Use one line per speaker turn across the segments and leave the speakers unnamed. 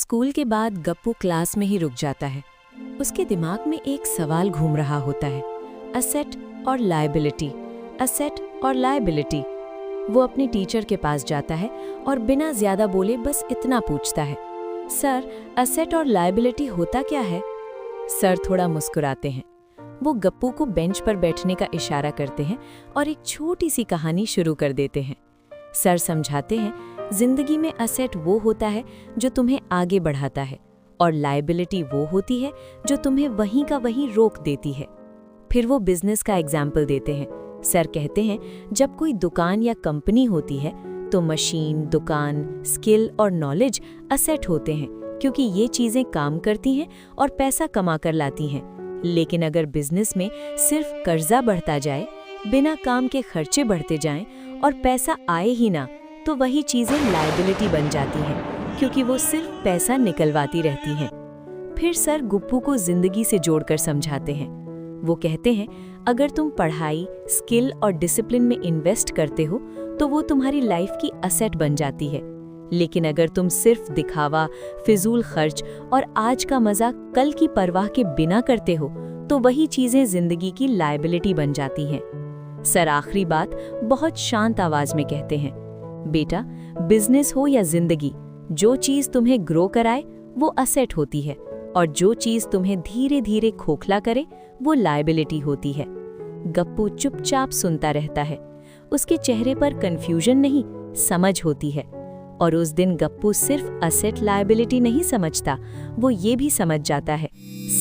School के बाद Gappu class में ही रुक जाता है। उसके दिमाग में एक सवाल घूम रहा होता है, असेट और लायबिलिटी, असेट और लायबिलिटी। वो अपने टीचर के पास जाता है और बिना ज्यादा बोले बस इतना पूछता है, सर असेट और लायबिलिटी होता क्या है? सर थोड़ा मुस्कुराते हैं। वो गप्पू को बेंच पर बैठने का इशारा करते हैं और एक छोटी सी कहानी शुरू कर देते हैं। सर समझाते हैं, जिंदगी में असेट वो होता है जो तुम्हें आगे बढ़ाता है और लायबिलिटी वो होती है जो तुम्हें वहीं का वहीं रोक देती है। फिर वो बिजनेस का एग्जाम्पल देते हैं। सर कहते हैं, जब कोई दुकान या कंपनी होती है तो मशीन, दुकान, स्किल और नॉलेज असेट होते हैं, क्योंकि ये चीजें काम करती हैं और पैसा कमा कर लाती हैं। लेकिन अगर बिजनेस में सिर्फ कर्जा बढ़ता जाए, बिना काम के खर्चे बढ़ते जाएं और पैसा आए ही ना, तो वही चीजें लायबिलिटी बन जाती हैं, क्योंकि वो सिर्फ पैसा निकलवाती रहती हैं। फिर सर गप्पू को जिंदगी से जोड़कर समझाते हैं। वो कहते हैं, अगर तुम पढ़ाई, स्किल और डिसिप्लिन में इन्वेस्ट करते हो तो वो तुम्हारी लाइफ की असेट बन जाती है। लेकिन अगर तुम सिर्फ दिखावा, फिजूल खर्च और आज का मजा कल की परवाह के बिना करते हो तो वही चीजें जिंदगी की लायबिलिटी बन जाती हैं। सर आखिरी बात बहुत शांत आवाज में कहते हैं, बेटा बिजनेस हो या जिंदगी, जो चीज तुम्हें ग्रो कराए वो असेट होती है और जो चीज तुम्हें धीरे धीरे खोखला करे वो लायबिलिटी होती है। गप्पू चुपचाप सुनता रहता है। उसके चेहरे पर कंफ्यूजन नहीं, समझ होती है। और उस दिन गप्पू सिर्फ असेट लायबिलिटी नहीं समझता, वो ये भी समझ जाता है,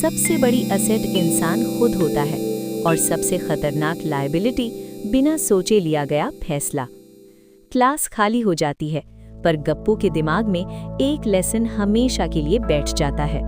सबसे बड़ी असेट इंसान खुद होता है और सबसे खतरनाक लायबिलिटी बिना सोचे लिया गया फैसला। क्लास खाली हो जाती है, पर गप्पू के दिमाग में एक लेसन हमेशा के लिए बैठ जाता है।